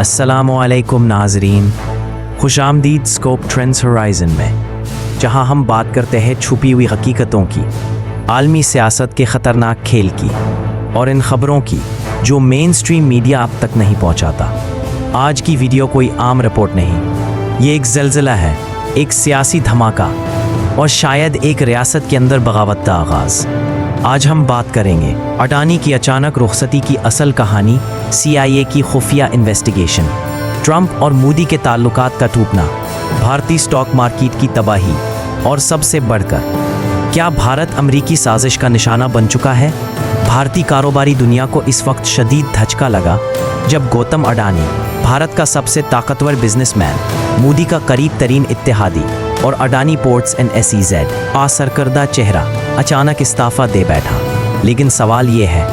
अस्सलामुअलैकुम नाजरीन, खुश आमदीद स्कोप ट्रेंड्स होराइज़न में, जहां हम बात करते हैं छुपी हुई हकीकतों की, आलमी सियासत के ख़तरनाक खेल की और इन ख़बरों की जो मेन स्ट्रीम मीडिया अब तक नहीं पहुंचाता। आज की वीडियो कोई आम रिपोर्ट नहीं, ये एक ज़लज़ला है, एक सियासी धमाका और शायद एक रियासत के अंदर बगावत का आगाज़। आज हम बात करेंगे अडानी की अचानक रुखसती की असल कहानी, CIA की खुफिया इन्वेस्टिगेशन, ट्रंप और मोदी के ताल्लुकात का टूटना, भारतीय स्टॉक मार्केट की तबाही और सबसे बढ़कर क्या भारत अमरीकी साजिश का निशाना बन चुका है। भारतीय कारोबारी दुनिया को इस वक्त शदीद धचका लगा जब गौतम अडानी, भारत का सबसे ताकतवर बिजनेसमैन, मोदी का करीब तरीन इत्तेहादी और अडानी पोर्ट्स एंड SEZ सरकर्दा चेहरा अचानक इस्तीफा दे बैठा। लेकिन सवाल ये है,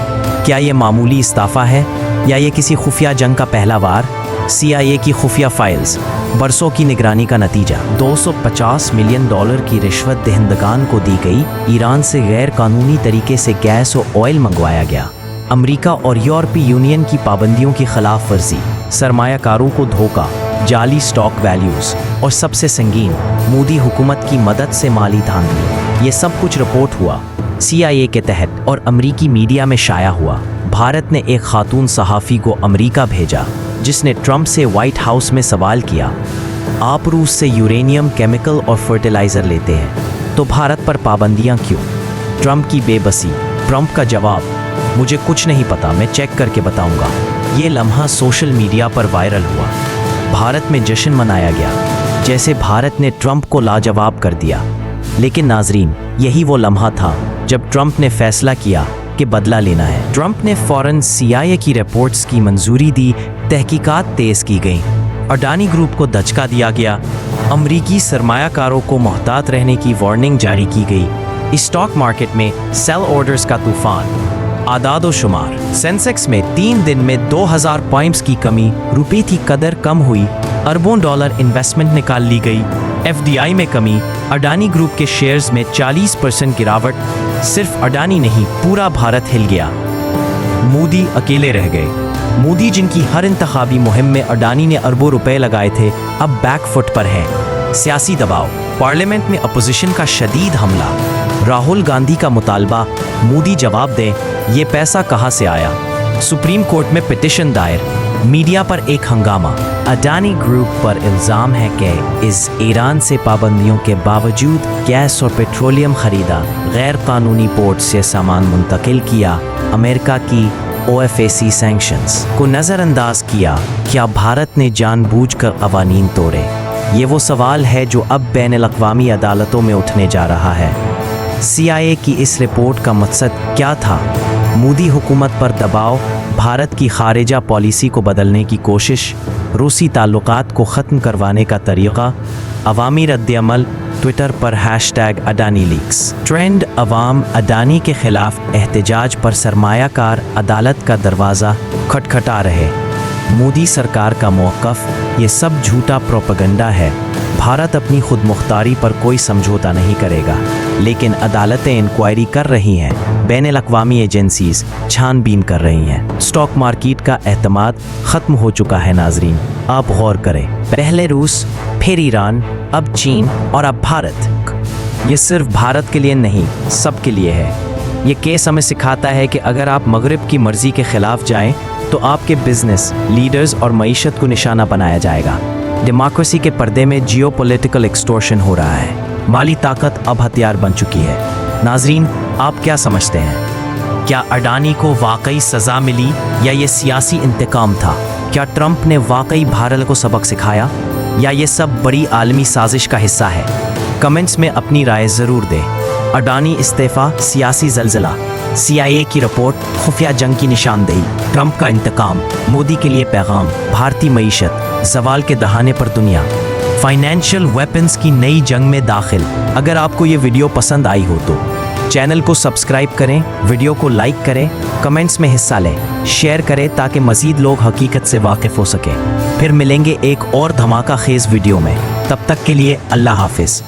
क्या ये मामूली इस्तीफा है या ये किसी खुफिया जंग का पहला वार, CIA की खुफिया फाइल्स, बरसों की निगरानी का नतीजा। $250 मिलियन की रिश्वत दहिंदगान को दी गई, ईरान से गैर कानूनी तरीके से गैस और ऑयल मंगवाया गया, अमेरिका और यूरोपीय यूनियन की पाबंदियों की खिलाफ वर्जी, सरमायाकारों को धोखा, जाली स्टॉक वैल्यूज और सबसे संगीन, मोदी हुकूमत की मदद से माली धांधली। ये सब कुछ रिपोर्ट हुआ CIA के तहत और अमरीकी मीडिया में शाया हुआ। भारत ने एक खातून सहाफ़ी को अमेरिका भेजा जिसने ट्रंप से व्हाइट हाउस में सवाल किया, आप रूस से यूरेनियम, केमिकल और फर्टिलाइज़र लेते हैं तो भारत पर पाबंदियां क्यों? ट्रंप की बेबसी। ट्रंप का जवाब, मुझे कुछ नहीं पता, मैं चेक करके बताऊंगा। ये लम्हा सोशल मीडिया पर वायरल हुआ। भारत में जश्न मनाया गया जैसे भारत ने ट्रंप को लाजवाब कर दिया। लेकिन नाजरीन, यही वो लम्हा था जब ट्रंप ने फैसला किया कि बदला लेना है। ट्रंप ने फौरन CIA की रिपोर्ट्स की मंजूरी दी, तहकीकात तेज की गई, अडानी ग्रुप को दचका दिया गया, अमरीकी सरमायाकारों को मोहतात रहने की वार्निंग जारी की गई। स्टॉक मार्केट में सेल ऑर्डर्स का तूफान। आदाद व शुमार, सेंसेक्स में 3 दिन में 2000 पॉइंट्स की कमी, रुपये की कदर कम हुई, अरबों डॉलर इन्वेस्टमेंट निकाल ली गई, FDI में कमी, अडानी ग्रुप के शेयर्स में 40% गिरावट। सिर्फ अडानी नहीं, पूरा भारत हिल गया। मोदी अकेले रह गए। मोदी, जिनकी हर इंतखाबी मुहिम में अडानी ने अरबों रुपए लगाए थे, अब बैकफुट पर हैं। सियासी दबाव, पार्लियामेंट में अपोजिशन का शदीद हमला, राहुल गांधी का मुतालबा, मोदी जवाब दें, ये पैसा कहाँ से आया। सुप्रीम कोर्ट में पिटिशन दायर, मीडिया पर एक हंगामा, अडानी ग्रुप पर इल्ज़ाम है कि इस ईरान से पाबंदियों के बावजूद गैस और पेट्रोलियम खरीदा, गैर कानूनी पोर्ट से सामान मुंतकिल किया, अमेरिका की OFAC सैंक्शंस को नज़रअंदाज किया। क्या भारत ने जानबूझकर कवानीन तोड़े? ये वो सवाल है जो अब बैनुल-अक़वामी अदालतों में उठने जा रहा है। CIA की इस रिपोर्ट का मकसद क्या था? मोदी हुकूमत पर दबाव, भारत की खारिजा पॉलिसी को बदलने की कोशिश, रूसी ताल्लुकात को ख़त्म करवाने का तरीक़ा, अवामी रद्द-ए-अमल, ट्विटर पर #अडानी लीक्स ट्रेंड, अवाम अडानी के खिलाफ एहतजाज पर सरमायाकार अदालत का दरवाज़ा खटखटा रहे। मोदी सरकार का मौक़िफ़, ये सब झूठा प्रोपेगेंडा है। भारत अपनी खुद मुख्तारी पर कोई समझौता नहीं करेगा, लेकिन अदालतें इंक्वायरी कर रही हैं, बैनुल-अक़वामी एजेंसीज छानबीन कर रही हैं। स्टॉक मार्केट का एतमाद ख़त्म हो चुका है नाजरीन, आप गौर करें। पहले रूस, फिर ईरान, अब चीन और अब भारत। ये सिर्फ भारत के लिए नहीं, सब के लिए है। ये केस हमें सिखाता है कि अगर आप मगरिब की मर्ज़ी के ख़िलाफ़ जाएं तो आपके बिजनेस, लीडर्स और मईशत को निशाना बनाया जाएगा। डेमोक्रेसी के पर्दे में जियोपॉलिटिकल एक्सटॉर्शन हो रहा है। माली ताकत अब हथियार बन चुकी है। नाजरीन, आप क्या समझते हैं? क्या अडानी को वाकई सज़ा मिली या ये सियासी इंतकाम था? क्या ट्रंप ने वाकई भारत को सबक सिखाया या ये सब बड़ी आलमी साजिश का हिस्सा है? कमेंट्स में अपनी राय ज़रूर दें। अडानी इस्तीफ़ा, सियासी ज़लज़ला, CIA की रिपोर्ट, खुफिया जंग की निशानदेही, ट्रंप का इंतकाम, मोदी के लिए पैगाम, भारतीय मईशत, ज़वाल के दहाने पर दुनिया, फाइनेंशियल वेपन्स की नई जंग में दाखिल। अगर आपको ये वीडियो पसंद आई हो तो चैनल को सब्सक्राइब करें, वीडियो को लाइक करें, कमेंट्स में हिस्सा लें, शेयर करें ताकि मज़ीद लोग हकीकत से वाकिफ़ हो सकें। फिर मिलेंगे एक और धमाका खेज़ वीडियो में, तब तक के लिए अल्लाह हाफिज़।